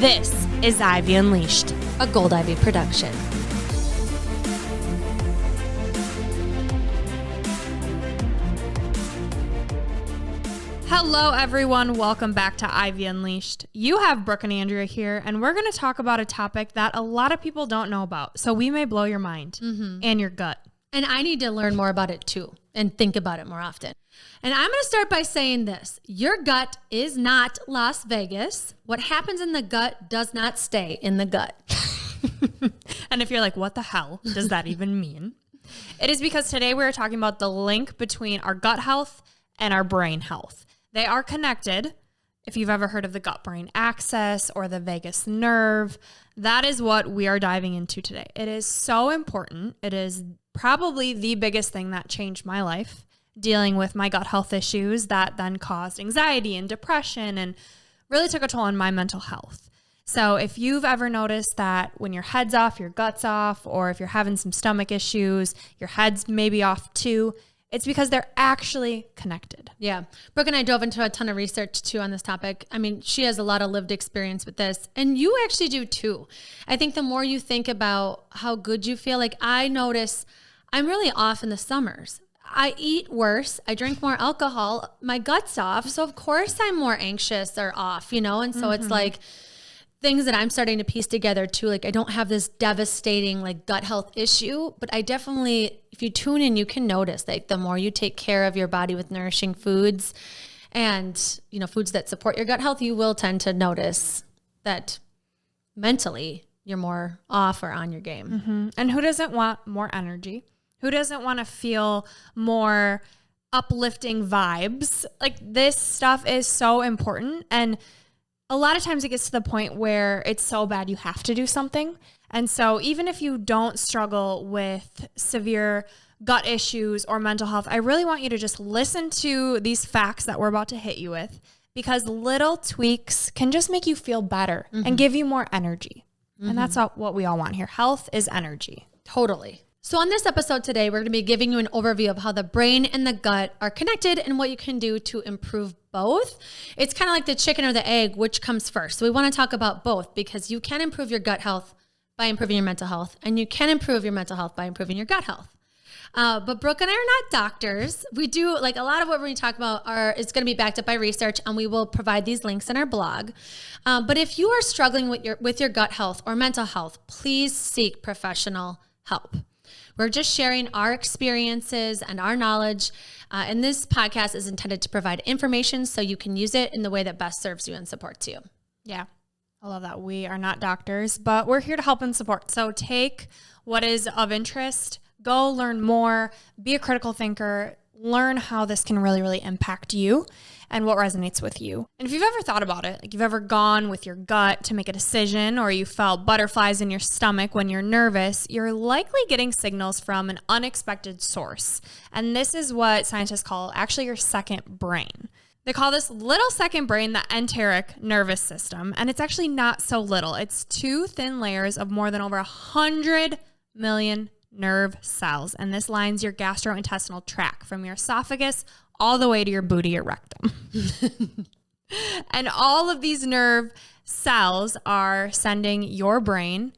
This is Ivy Unleashed, a Gold Ivy production. Hello, everyone. Welcome back to Ivy Unleashed. You have Brooke and Andrea here, and we're going to talk about a topic that a lot of people don't know about. So we may blow your mind and your gut. And I need to learn more about it too and think about it more often. And I'm going to start by saying this. Your gut is not Las Vegas. What happens in the gut does not stay in the gut. And if you're like, what the hell does that even mean? It is because today we're talking about the link between our gut health and our brain health. They are connected. If you've ever heard of the gut-brain axis or the vagus nerve, that is what we are diving into today. It is so important. It is probably the biggest thing that changed my life, dealing with my gut health issues that then caused anxiety and depression and really took a toll on my mental health. So if you've ever noticed that when your head's off, your gut's off, or if you're having some stomach issues, your head's maybe off too, it's because they're actually connected. Yeah. Brooke and I dove into a ton of research too on this topic. I mean, she has a lot of lived experience with this, and you actually do too. I think the more you think about how good you feel, like I notice I'm really off in the summers. I eat worse. I drink more alcohol. My gut's off. So of course I'm more anxious or off, you know? And so it's like things that I'm starting to piece together too. Like I don't have this devastating like gut health issue, but I definitely, if you tune in, you can notice like the more you take care of your body with nourishing foods and, you know, foods that support your gut health, you will tend to notice that mentally you're more off or on your game. And who doesn't want more energy? Who doesn't want to feel more uplifting vibes? Like this stuff is so important. And a lot of times it gets to the point where it's so bad you have to do something. And so even if you don't struggle with severe gut issues or mental health, I really want you to just listen to these facts that we're about to hit you with, because little tweaks can just make you feel better and give you more energy. And that's what we all want here. Health is energy. Totally. So on this episode today, we're going to be giving you an overview of how the brain and the gut are connected and what you can do to improve both. It's kind of like the chicken or the egg, which comes first. So we want to talk about both because you can improve your gut health by improving your mental health, and you can improve your mental health by improving your gut health. But Brooke and I are not doctors. We do like a lot of what we're going to talk about is going to be backed up by research, and we will provide these links in our blog. But if you are struggling with your gut health or mental health, please seek professional help. We're just sharing our experiences and our knowledge. And this podcast is intended to provide information so you can use it in the way that best serves you and supports you. Yeah, I love that. We are not doctors, but we're here to help and support. So take what is of interest, go learn more, be a critical thinker, learn how this can really, really impact you and what resonates with you. And if you've ever thought about it, like you've ever gone with your gut to make a decision, or you felt butterflies in your stomach when you're nervous, you're likely getting signals from an unexpected source. And this is what scientists call actually your second brain. They call this little second brain the enteric nervous system. And it's actually not so little. It's two thin layers of more than over 100 million nerve cells. And this lines your gastrointestinal tract from your esophagus all the way to your booty or rectum. And all of these nerve cells are sending your brain,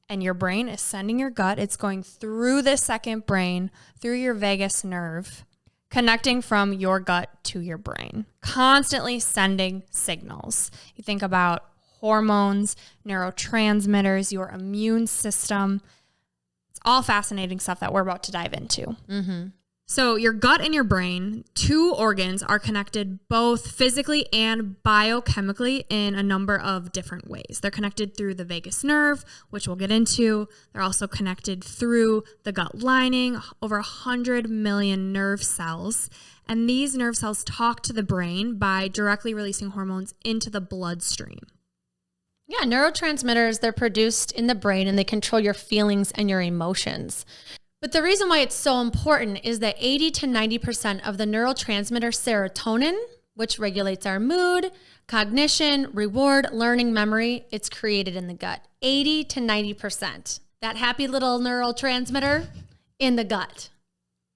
and your brain is sending your gut. It's going through the second brain, through your vagus nerve, connecting from your gut to your brain, constantly sending signals. You think about hormones, neurotransmitters, your immune system. It's all fascinating stuff that we're about to dive into. So your gut and your brain, two organs, are connected both physically and biochemically in a number of different ways. They're connected through the vagus nerve, which we'll get into. They're also connected through the gut lining, over 100 million nerve cells. And these nerve cells talk to the brain by directly releasing hormones into the bloodstream. Yeah, neurotransmitters, they're produced in the brain and they control your feelings and your emotions. But the reason why it's so important is that 80 to 90% of the neurotransmitter serotonin, which regulates our mood, cognition, reward, learning, memory, it's created in the gut. 80 to 90%. That happy little neurotransmitter in the gut.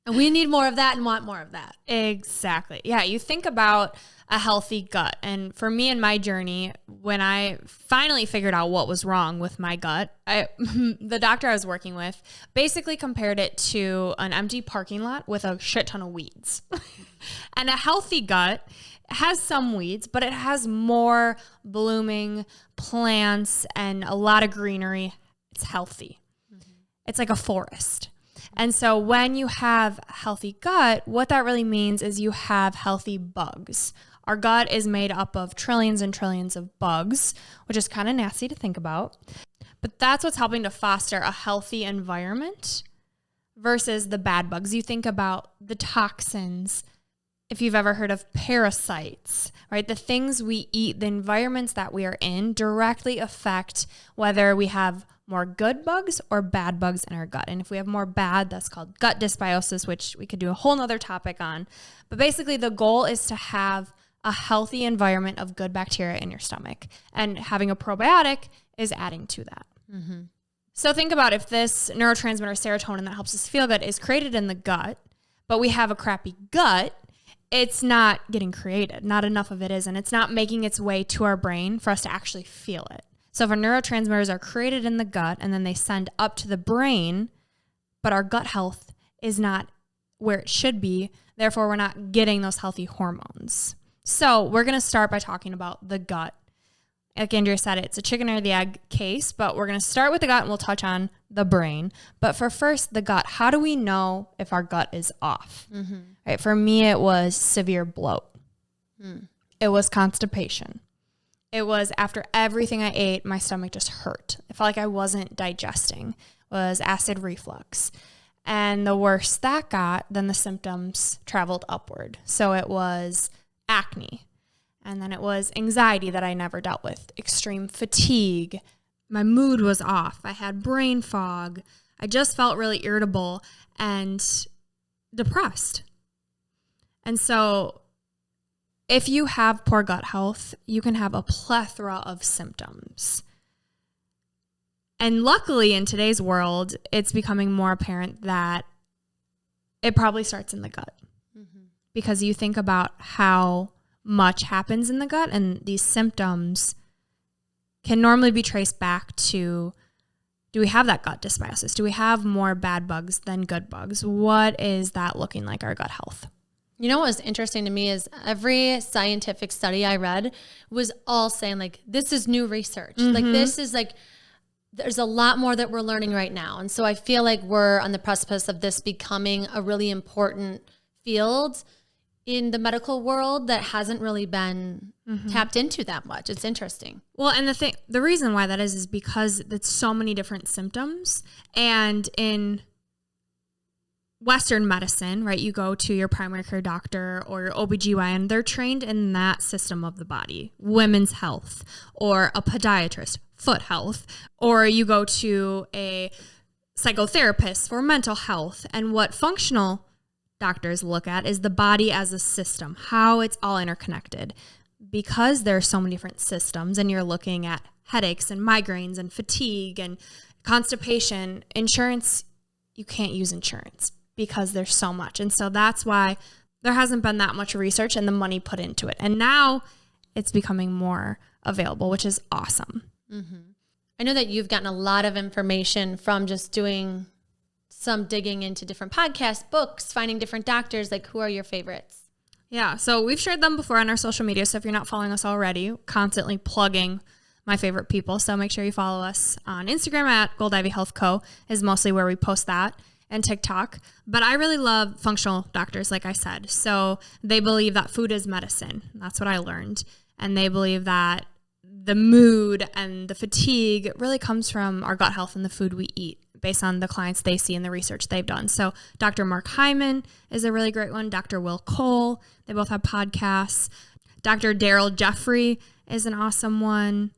And we need more of that and want more of that. Exactly. Yeah, you think about a healthy gut. And for me in my journey, when I finally figured out what was wrong with my gut, the doctor I was working with basically compared it to an empty parking lot with a shit ton of weeds. And a healthy gut has some weeds, but it has more blooming plants and a lot of greenery. It's healthy. It's like a forest. And so when you have a healthy gut, what that really means is you have healthy bugs. Our gut is made up of trillions and trillions of bugs, which is kind of nasty to think about. But that's what's helping to foster a healthy environment versus the bad bugs. You think about the toxins, if you've ever heard of parasites, right? The things we eat, the environments that we are in directly affect whether we have more good bugs or bad bugs in our gut. And if we have more bad, that's called gut dysbiosis, which we could do a whole nother topic on. But basically the goal is to have a healthy environment of good bacteria in your stomach. And having a probiotic is adding to that. Mm-hmm. So think about if this neurotransmitter serotonin that helps us feel good is created in the gut, but we have a crappy gut, it's not getting created. Not enough of it is, and it's not making its way to our brain for us to actually feel it. So if our neurotransmitters are created in the gut and then they send up to the brain, but our gut health is not where it should be, therefore we're not getting those healthy hormones. So we're going to start by talking about the gut. Like Andrea said, it's a chicken or the egg case, but we're going to start with the gut and we'll touch on the brain. But for first, the gut, how do we know if our gut is off? Mm-hmm. Right, for me, it was severe bloat. It was constipation. It was after everything I ate, my stomach just hurt. I felt like I wasn't digesting. It was acid reflux. And the worse that got, then the symptoms traveled upward. So it was acne. And then it was anxiety that I never dealt with, extreme fatigue. My mood was off. I had brain fog. I just felt really irritable and depressed. And so if you have poor gut health, you can have a plethora of symptoms. And luckily in today's world, it's becoming more apparent that it probably starts in the gut. Mm-hmm. Because you think about how much happens in the gut, and these symptoms can normally be traced back to, do we have that gut dysbiosis? Do we have more bad bugs than good bugs? What is that looking like, our gut health? You know what was interesting to me is every scientific study I read was all saying like, this is new research. Mm-hmm. Like this is like, there's a lot more that we're learning right now. And so I feel like we're on the precipice of this becoming a really important field in the medical world that hasn't really been tapped into that much. It's interesting. Well, and the reason why that is because it's so many different symptoms. And in Western medicine, right, you go to your primary care doctor or your OBGYN, they're trained in that system of the body, women's health, or a podiatrist, foot health, or you go to a psychotherapist for mental health. And what functional doctors look at is the body as a system, how it's all interconnected. Because there are so many different systems and you're looking at headaches and migraines and fatigue and constipation, insurance, you can't use insurance because there's so much. And so that's why there hasn't been that much research and the money put into it. And now it's becoming more available, which is awesome. Mm-hmm. I know that you've gotten a lot of information from just doing some digging into different podcasts, books, finding different doctors. Like, who are your favorites? Yeah, so we've shared them before on our social media. So if you're not following us already, constantly plugging my favorite people. So make sure you follow us on Instagram at Gold Ivy Health Co. is mostly where we post that, and TikTok. But I really love functional doctors, like I said. So they believe that food is medicine. That's what I learned. And they believe that the mood and the fatigue really comes from our gut health and the food we eat, based on the clients they see and the research they've done. So Dr. Mark Hyman is a really great one. Dr. Will Cole, they both have podcasts. Dr. Daryl Jeffrey is an awesome one.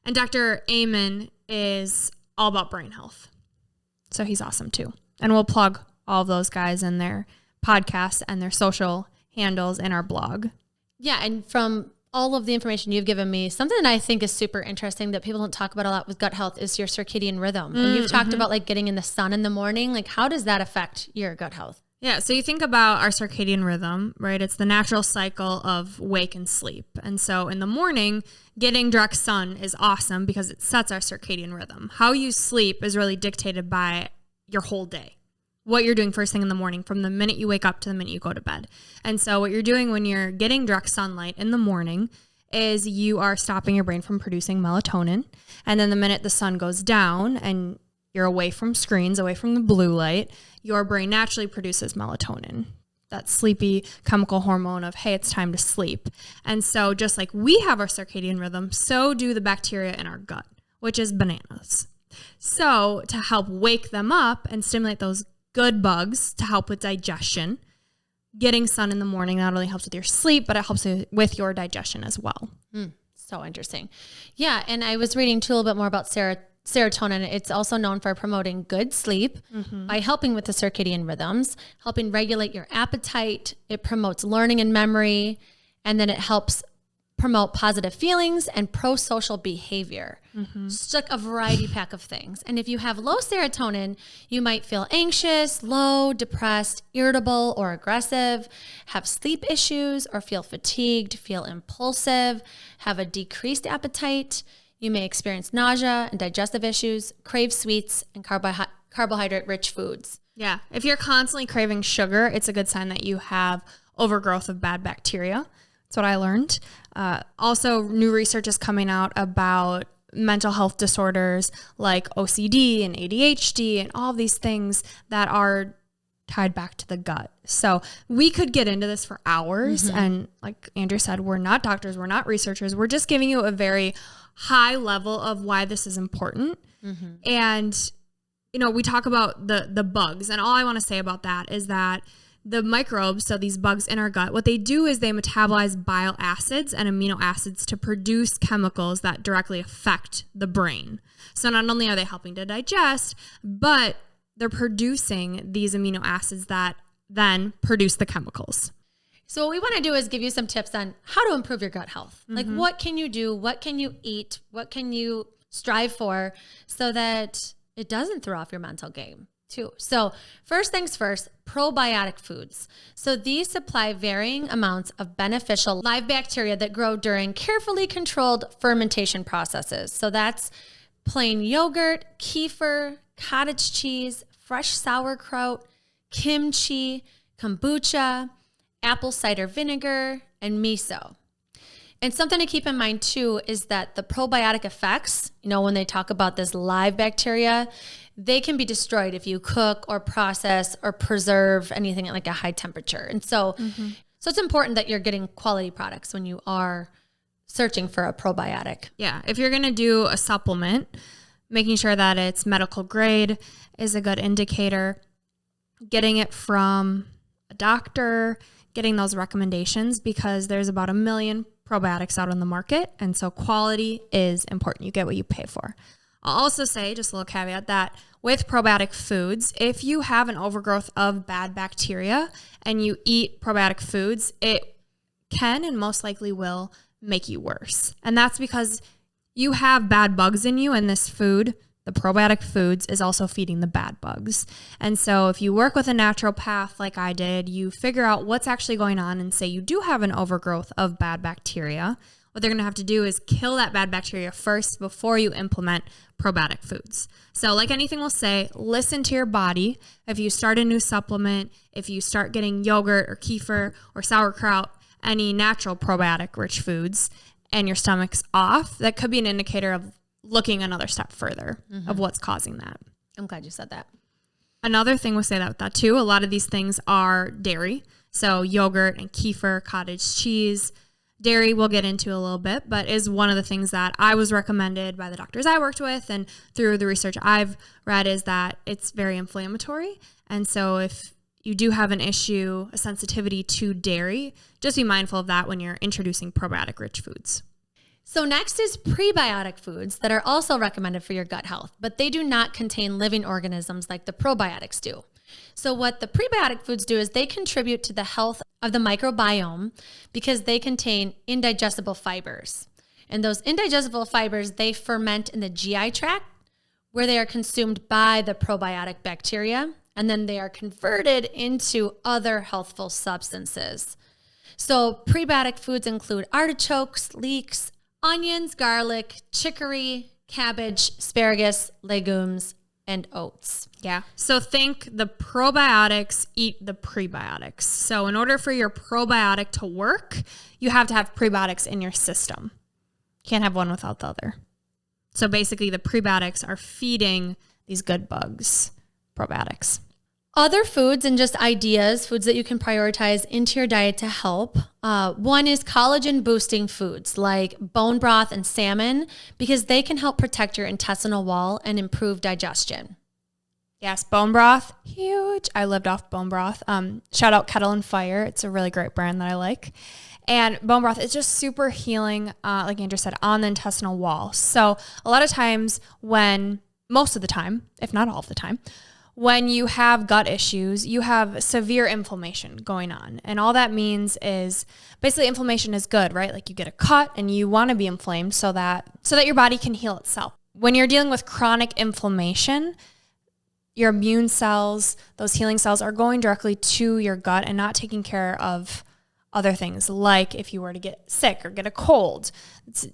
And Dr. Amen is all about brain health. So he's awesome too. And we'll plug all of those guys and their podcasts and their social handles in our blog. Yeah, and from all of the information you've given me, something that I think is super interesting that people don't talk about a lot with gut health is your circadian rhythm. And you've talked about like getting in the sun in the morning. Like, how does that affect your gut health? Yeah, so you think about our circadian rhythm, right? It's the natural cycle of wake and sleep. And so in the morning, getting direct sun is awesome because it sets our circadian rhythm. How you sleep is really dictated by your whole day, what you're doing first thing in the morning from the minute you wake up to the minute you go to bed. And so what you're doing when you're getting direct sunlight in the morning is you are stopping your brain from producing melatonin. And then the minute the sun goes down and you're away from screens, away from the blue light, your brain naturally produces melatonin, that sleepy chemical hormone of, hey, it's time to sleep. And so just like we have our circadian rhythm, so do the bacteria in our gut, which is bananas. So to help wake them up and stimulate those good bugs to help with digestion, getting sun in the morning not only helps with your sleep, but it helps with your digestion as well. So interesting. Yeah. And I was reading too a little bit more about serotonin. It's also known for promoting good sleep by helping with the circadian rhythms, helping regulate your appetite. It promotes learning and memory, and then it helps promote positive feelings and pro-social behavior. It's like a variety pack of things. And if you have low serotonin, you might feel anxious, low, depressed, irritable, or aggressive, have sleep issues, or feel fatigued, feel impulsive, have a decreased appetite. You may experience nausea and digestive issues, crave sweets and carbohydrate-rich foods. Yeah. If you're constantly craving sugar, it's a good sign that you have overgrowth of bad bacteria. That's what I learned. Also, new research is coming out about mental health disorders like OCD and ADHD and all these things that are tied back to the gut. So we could get into this for hours. And like Andrew said, we're not doctors, we're not researchers. We're just giving you a very high level of why this is important. And, you know, we talk about the bugs, and all I want to say about that is that the microbes, so these bugs in our gut, what they do is they metabolize bile acids and amino acids to produce chemicals that directly affect the brain. So not only are they helping to digest, but they're producing these amino acids that then produce the chemicals. So what we want to do is give you some tips on how to improve your gut health. Like, what can you do? What can you eat? What can you strive for so that it doesn't throw off your mental game too? So first things first, probiotic foods. So these supply varying amounts of beneficial live bacteria that grow during carefully controlled fermentation processes. So that's plain yogurt, kefir, cottage cheese, fresh sauerkraut, kimchi, kombucha, apple cider vinegar, and miso. And something to keep in mind too is that the probiotic effects, you know, when they talk about this live bacteria, they can be destroyed if you cook or process or preserve anything at like a high temperature. And so, so it's important that you're getting quality products when you are searching for a probiotic. Yeah. If you're going to do a supplement, making sure that it's medical grade is a good indicator. Getting it from a doctor, getting those recommendations, because there's about 1 million probiotics out on the market. And so quality is important. You get what you pay for. I'll also say, just a little caveat, that with probiotic foods, if you have an overgrowth of bad bacteria and you eat probiotic foods, it can and most likely will make you worse. And that's because you have bad bugs in you, and this food, the probiotic foods, is also feeding the bad bugs. And so if you work with a naturopath like I did, you figure out what's actually going on and say you do have an overgrowth of bad bacteria. What they're going to have to do is kill that bad bacteria first before you implement probiotic foods. So like anything we'll say, listen to your body. If you start a new supplement, if you start getting yogurt or kefir or sauerkraut, any natural probiotic rich foods, and your stomach's off, that could be an indicator of looking another step further of what's causing that. I'm glad you said that. Another thing we'll say that with that too, a lot of these things are dairy. So yogurt and kefir, cottage cheese. Dairy we'll get into a little bit, but is one of the things that I was recommended by the doctors I worked with, and through the research I've read, is that it's very inflammatory. And so if you do have an issue, a sensitivity to dairy, just be mindful of that when you're introducing probiotic rich foods. So next is prebiotic foods that are also recommended for your gut health, but they do not contain living organisms like the probiotics do. So what the prebiotic foods do is they contribute to the health of the microbiome because they contain indigestible fibers. And those indigestible fibers, they ferment in the GI tract where they are consumed by the probiotic bacteria. and then they are converted into other healthful substances. So prebiotic foods include artichokes, leeks, onions, garlic, chicory, cabbage, asparagus, legumes, and oats. Yeah. So think the probiotics eat the prebiotics. So in order for your probiotic to work, you have to have prebiotics in your system. Can't have one without the other. So basically the prebiotics are feeding these good bugs, probiotics. Other foods and just ideas, foods that you can prioritize into your diet to help. One is collagen boosting foods like bone broth and salmon, because they can help protect your intestinal wall and improve digestion. Yes, bone broth, huge. I lived off bone broth. Shout out Kettle and Fire. It's a really great brand that I like. And bone broth is just super healing, like Andrew said, on the intestinal wall. So a lot of times most of the time, if not all of the time, when you have gut issues, you have severe inflammation going on. And all that means is basically inflammation is good, right? Like you get a cut and you want to be inflamed so that your body can heal itself. When you're dealing with chronic inflammation, your immune cells, those healing cells are going directly to your gut and not taking care of other things. Like if you were to get sick or get a cold, it's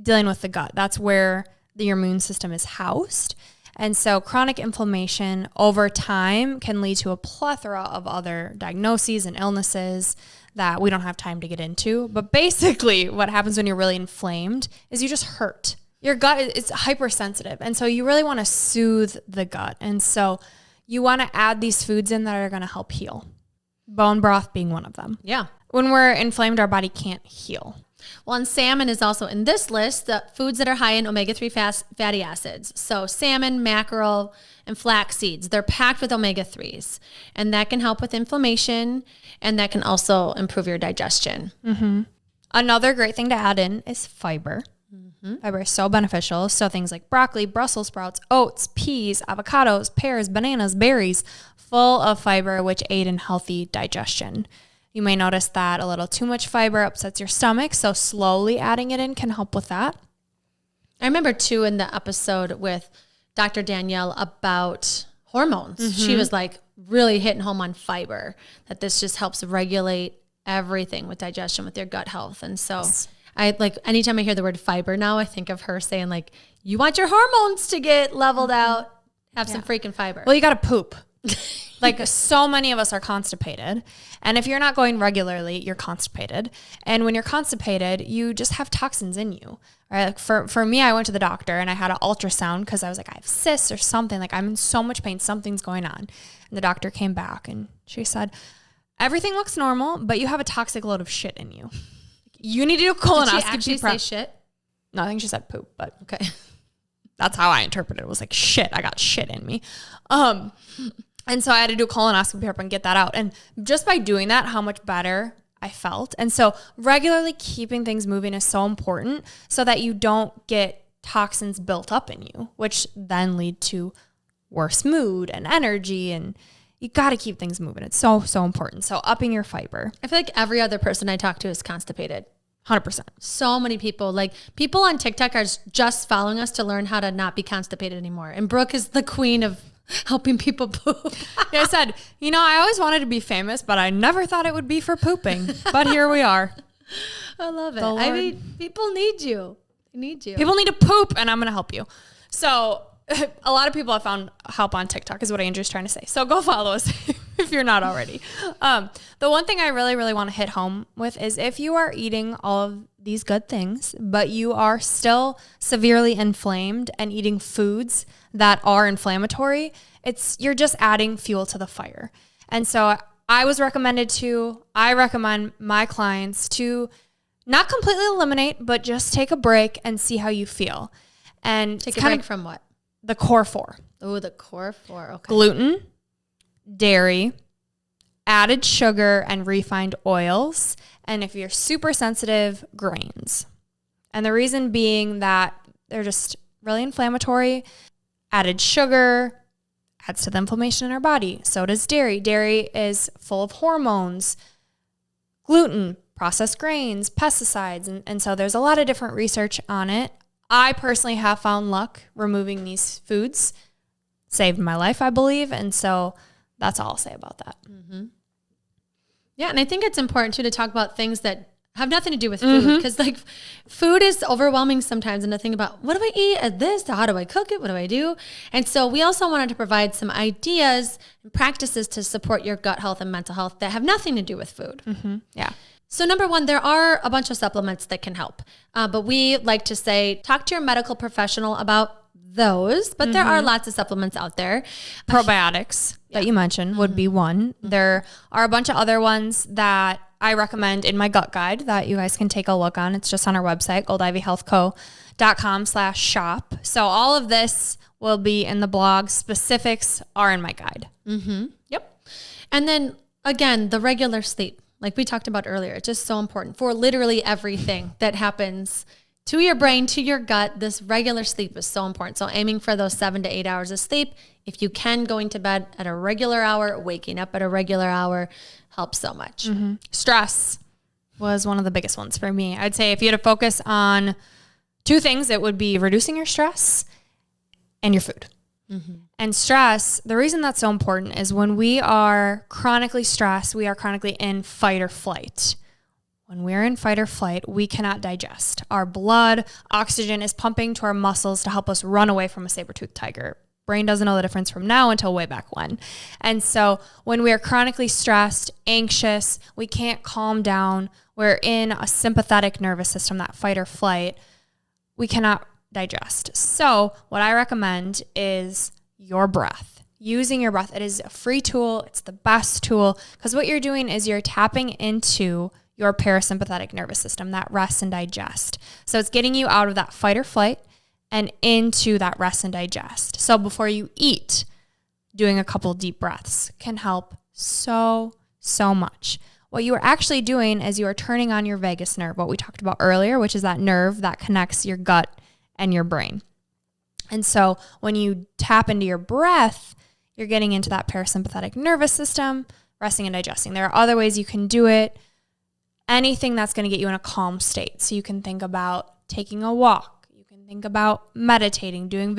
dealing with the gut. That's where your immune system is housed. And so chronic inflammation over time can lead to a plethora of other diagnoses and illnesses that we don't have time to get into. But basically what happens when you're really inflamed is you just hurt. Your gut is hypersensitive. And so you really want to soothe the gut. And so you want to add these foods in that are going to help heal. Bone broth being one of them. Yeah. When we're inflamed, our body can't heal. Well, and salmon is also in this list, the foods that are high in omega-3 fatty acids. So salmon, mackerel, and flax seeds, they're packed with omega-3s. And that can help with inflammation, and that can also improve your digestion. Mm-hmm. Another great thing to add in is fiber. Mm-hmm. Fiber is so beneficial. So things like broccoli, Brussels sprouts, oats, peas, avocados, pears, bananas, berries, full of fiber, which aid in healthy digestion. You may notice that a little too much fiber upsets your stomach, so slowly adding it in can help with that. I remember too in the episode with Dr. Danielle about hormones. Mm-hmm. She was like really hitting home on fiber, that this just helps regulate everything with digestion, with your gut health. And so I like anytime I hear the word fiber now, I think of her saying like, you want your hormones to get leveled out, have some freaking fiber. Well, you got to poop. Like so many of us are constipated. And if you're not going regularly, you're constipated. And when you're constipated, you just have toxins in you, right? Like for me, I went to the doctor and I had an ultrasound because I was like, I have cysts or something. Like I'm in so much pain, something's going on. And the doctor came back and she said, everything looks normal, but you have a toxic load of shit in you. You need to do a colonoscopy. Did she actually say shit? No, I think she said poop, but okay. That's how I interpreted it. It was like, shit, I got shit in me. And so I had to do a colonoscopy and get that out. And just by doing that, how much better I felt. And so regularly keeping things moving is so important so that you don't get toxins built up in you, which then lead to worse mood and energy. And you got to keep things moving. It's so, so important. So upping your fiber. I feel like every other person I talk to is constipated. 100%. So many people, like people on TikTok are just following us to learn how to not be constipated anymore. And Brooke is the queen of helping people poop. Yeah, I said, I always wanted to be famous, but I never thought it would be for pooping. But here we are. I love it. I mean, people need you. They need you. People need to poop, and I'm going to help you. So a lot of people have found help on TikTok is what Andrew's trying to say. So go follow us if you're not already. The one thing I really, really want to hit home with is if you are eating all of these good things, but you are still severely inflamed and eating foods that are inflammatory, you're just adding fuel to the fire. And so I recommend my clients to not completely eliminate, but just take a break and see how you feel. And take a break from what? The core four. Oh, the core four. Okay. Gluten, dairy, added sugar, and refined oils. And if you're super sensitive, grains. And the reason being that they're just really inflammatory. Added sugar adds to the inflammation in our body. So does dairy. Dairy is full of hormones. Gluten, processed grains, pesticides. And so there's a lot of different research on it. I personally have found luck removing these foods. Saved my life, I believe. And so That's all I'll say about that. Yeah. And I think it's important too to talk about things that have nothing to do with food, because like food is overwhelming sometimes, and to think about, what do I eat at this? How do I cook it? What do I do? And so we also wanted to provide some ideas and practices to support your gut health and mental health that have nothing to do with food. Yeah. So number one, there are a bunch of supplements that can help, but we like to say, talk to your medical professional about those, but there are lots of supplements out there. Probiotics that you mentioned would be one. There are a bunch of other ones that I recommend in my gut guide that you guys can take a look on. It's just on our website, goldivyhealthco.com/shop. So all of this will be in the blog. Specifics are in my guide. Yep. And then again, the regular sleep, like we talked about earlier, it's just so important for literally everything that happens to your brain, to your gut. This regular sleep is so important. So aiming for those 7 to 8 hours of sleep. If you can, going to bed at a regular hour, waking up at a regular hour helps so much. Stress was one of the biggest ones for me. I'd say if you had to focus on two things, it would be reducing your stress and your food. And stress, the reason that's so important is when we are chronically stressed, we are chronically in fight or flight. When we're in fight or flight, we cannot digest. Our blood, oxygen is pumping to our muscles to help us run away from a saber-toothed tiger. Brain doesn't know the difference from now until way back when. And so when we are chronically stressed, anxious, we can't calm down, we're in a sympathetic nervous system, that fight or flight, we cannot digest. So what I recommend is your breath. Using your breath. It is a free tool. It's the best tool, because what you're doing is you're tapping into your parasympathetic nervous system, that rest and digest. So it's getting you out of that fight or flight and into that rest and digest. So before you eat, doing a couple deep breaths can help so much. What you are actually doing is you are turning on your vagus nerve, what we talked about earlier, which is that nerve that connects your gut and your brain. And so when you tap into your breath, you're getting into that parasympathetic nervous system, resting and digesting. There are other ways you can do it. Anything that's going to get you in a calm state. So you can think about taking a walk. You can think about meditating, doing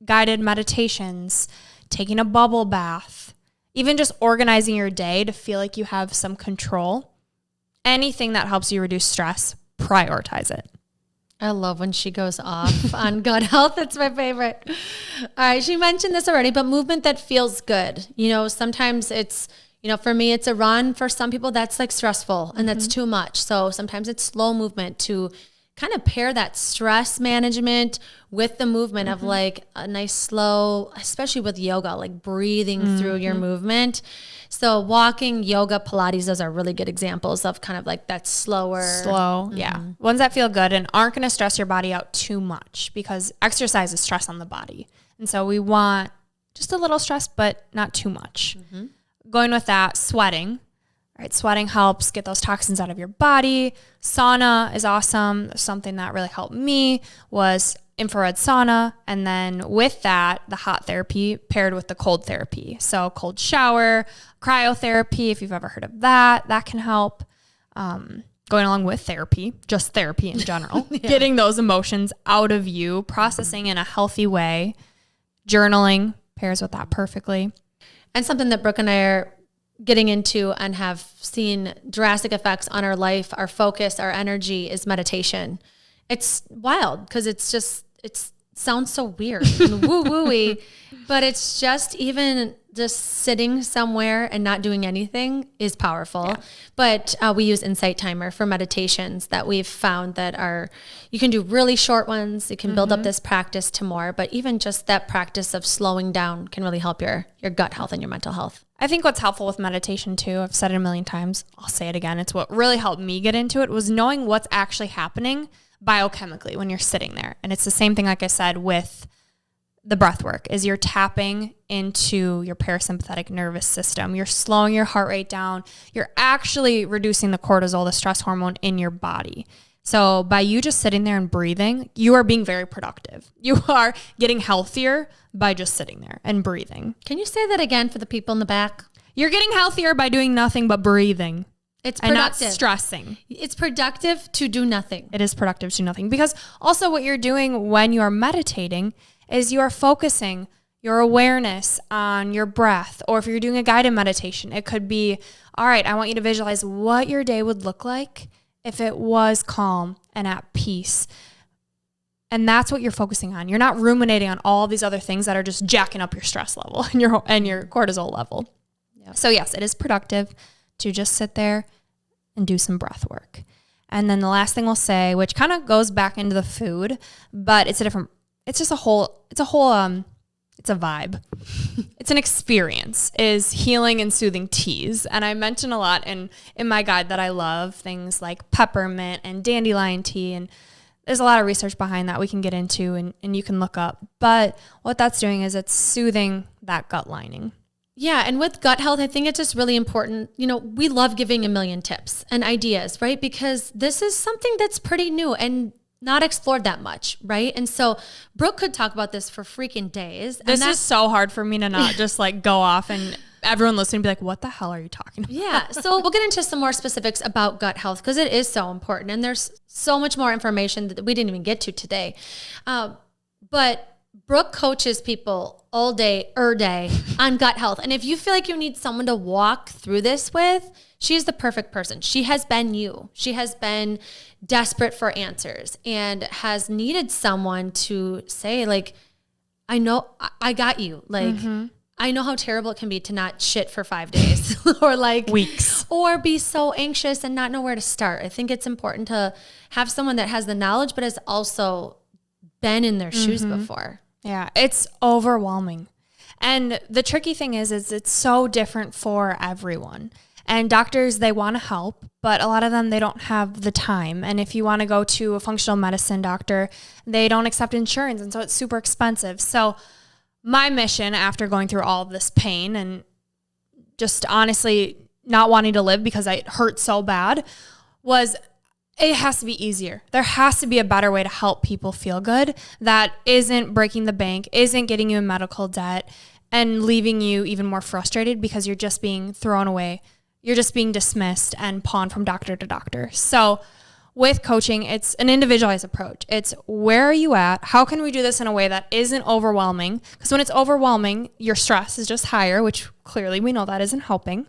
guided meditations, taking a bubble bath, even just organizing your day to feel like you have some control. Anything that helps you reduce stress, prioritize it. I love when she goes off on gut health. That's my favorite. All right. She mentioned this already, but movement that feels good. You know, sometimes it's, for me, it's a run. For some people, that's like stressful and that's too much. So sometimes it's slow movement to kind of pair that stress management with the movement of like a nice slow, especially with yoga, like breathing through your movement. So walking, yoga, Pilates, those are really good examples of kind of like that slow. Yeah. Ones that feel good and aren't going to stress your body out too much, because exercise is stress on the body. And so we want just a little stress, but not too much. Going with that, sweating. Right, sweating helps get those toxins out of your body. Sauna is awesome. Something that really helped me was infrared sauna. And then with that, the hot therapy paired with the cold therapy. So cold shower, cryotherapy, if you've ever heard of that, that can help. Going along with therapy, just therapy in general, getting those emotions out of you, processing in a healthy way. Journaling pairs with that perfectly. And something that Brooke and I are getting into and have seen drastic effects on our life, our focus, our energy is meditation. It's wild because it sounds so weird and woo-woo-y, but it's just even just sitting somewhere and not doing anything is powerful. Yeah. But we use Insight Timer for meditations that we've found that you can do really short ones. You can build up this practice to more, but even just that practice of slowing down can really help your gut health and your mental health. I think what's helpful with meditation too, I've said it a million times, I'll say it again, it's what really helped me get into it, was knowing what's actually happening biochemically when you're sitting there. And it's the same thing, like I said, with the breath work, is you're tapping into your parasympathetic nervous system. You're slowing your heart rate down. You're actually reducing the cortisol, the stress hormone in your body. So by you just sitting there and breathing, you are being very productive. You are getting healthier by just sitting there and breathing. Can you say that again for the people in the back? You're getting healthier by doing nothing but breathing. It's productive. And not stressing. It's productive to do nothing. It is productive to do nothing. Because also what you're doing when you are meditating is you are focusing your awareness on your breath. Or if you're doing a guided meditation, it could be, all right, I want you to visualize what your day would look like if it was calm and at peace. And that's what you're focusing on. You're not ruminating on all these other things that are just jacking up your stress level and your cortisol level. Yep. So yes, it is productive to just sit there and do some breath work. And then the last thing we'll say, which kind of goes back into the food, but it's a vibe. It's an experience, is healing and soothing teas. And I mention a lot in my guide that I love things like peppermint and dandelion tea, and there's a lot of research behind that we can get into and you can look up. But what that's doing is it's soothing that gut lining. Yeah. And with gut health, I think it's just really important. We love giving a million tips and ideas, right? Because this is something that's pretty new and not explored that much, right? And so Brooke could talk about this for freaking days. This is so hard for me to not just go off and everyone listening be like, what the hell are you talking about? Yeah. So we'll get into some more specifics about gut health because it is so important. And there's so much more information that we didn't even get to today. But Brooke coaches people all day, on gut health. And if you feel like you need someone to walk through this with, she is the perfect person. She has been you. She has been desperate for answers and has needed someone to say, I know I got you. I know how terrible it can be to not shit for 5 days or weeks, or be so anxious and not know where to start. I think it's important to have someone that has the knowledge, but has also been in their shoes before. Yeah. It's overwhelming. And the tricky thing is it's so different for everyone. And doctors, they want to help, but a lot of them, they don't have the time. And if you want to go to a functional medicine doctor, they don't accept insurance. And so it's super expensive. So my mission after going through all of this pain and just honestly not wanting to live because it hurt so bad was it has to be easier. There has to be a better way to help people feel good that isn't breaking the bank, isn't getting you in medical debt and leaving you even more frustrated because you're just being thrown away. You're just being dismissed and pawned from doctor to doctor. So with coaching, it's an individualized approach. It's where are you at? How can we do this in a way that isn't overwhelming? Because when it's overwhelming, your stress is just higher, which clearly we know that isn't helping.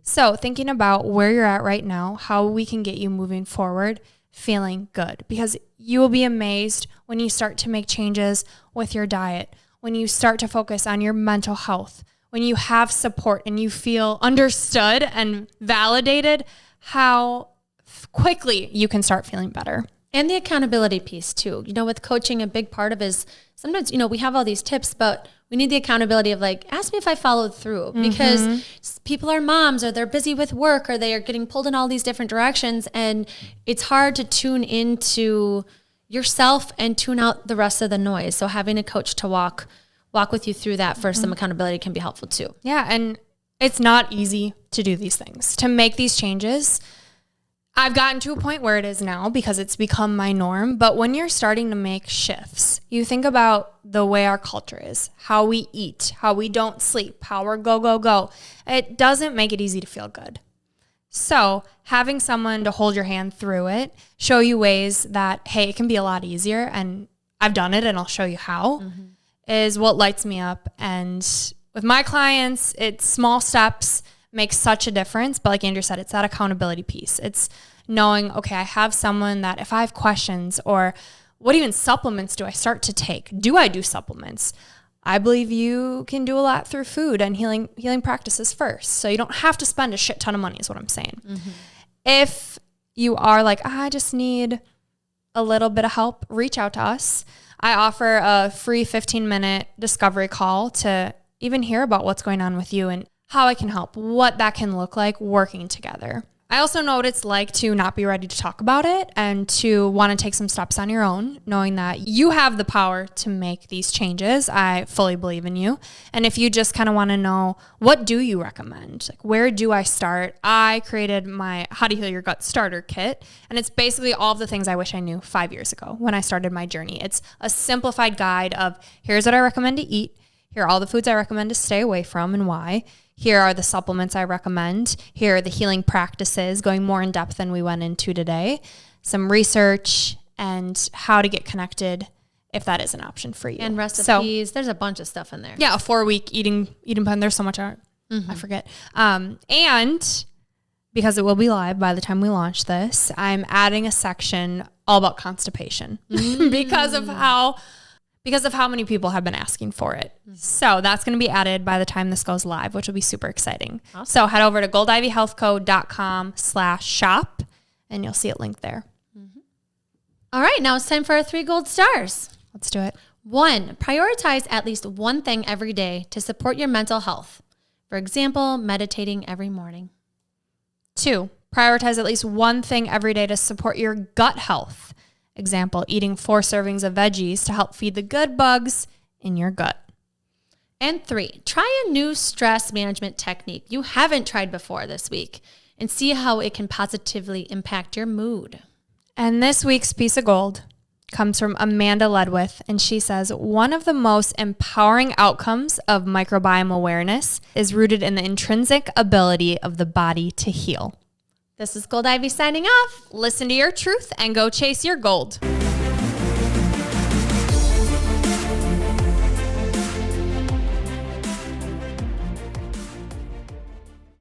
So thinking about where you're at right now, how we can get you moving forward, feeling good. Because you will be amazed when you start to make changes with your diet, when you start to focus on your mental health, when you have support and you feel understood and validated, how quickly you can start feeling better. And the accountability piece too. With coaching, a big part of is sometimes, we have all these tips, but we need the accountability of ask me if I followed through because people are moms or they're busy with work or they are getting pulled in all these different directions. And it's hard to tune into yourself and tune out the rest of the noise. So having a coach to walk with you through that for some accountability can be helpful too. Yeah. And it's not easy to do these things, to make these changes. I've gotten to a point where it is now because it's become my norm. But when you're starting to make shifts, you think about the way our culture is, how we eat, how we don't sleep, how we're go. It doesn't make it easy to feel good. So having someone to hold your hand through it, show you ways that, hey, it can be a lot easier. And I've done it and I'll show you how, is what lights me up. And with my clients, it's small steps makes such a difference. But like Andrew said, it's that accountability piece. It's knowing, okay, I have someone that if I have questions or what even supplements do I start to take? Do I do supplements? I believe you can do a lot through food and healing practices first. So you don't have to spend a shit ton of money is what I'm saying. If you are like, I just need a little bit of help, reach out to us. I offer a free 15-minute discovery call to even hear about what's going on with you and how I can help, what that can look like working together. I also know what it's like to not be ready to talk about it and to want to take some steps on your own, knowing that you have the power to make these changes. I fully believe in you. And if you just kind of want to know, what do you recommend? Like, where do I start? I created my How to Heal Your Gut Starter Kit. And it's basically all of the things I wish I knew 5 years ago when I started my journey. It's a simplified guide of here's what I recommend to eat. Here are all the foods I recommend to stay away from and why. Here are the supplements I recommend. Here are the healing practices, going more in depth than we went into today. Some research and how to get connected if that is an option for you. And recipes. There's a bunch of stuff in there. Yeah, a 4-week eating plan. There's so much I forget. And because it will be live by the time we launch this, I'm adding a section all about constipation because of how many people have been asking for it. So that's going to be added by the time this goes live, which will be super exciting. Awesome. So head over to goldivyhealthco.com/shop and you'll see it linked there. All right, now it's time for our 3 gold stars. Let's do it. 1, prioritize at least one thing every day to support your mental health. For example, meditating every morning. 2, prioritize at least one thing every day to support your gut health. Example, eating 4 servings of veggies to help feed the good bugs in your gut. And 3, try a new stress management technique you haven't tried before this week and see how it can positively impact your mood. And this week's piece of gold comes from Amanda Ledwith, and she says, one of the most empowering outcomes of microbiome awareness is rooted in the intrinsic ability of the body to heal. This is Gold Ivy signing off. Listen to your truth and go chase your gold.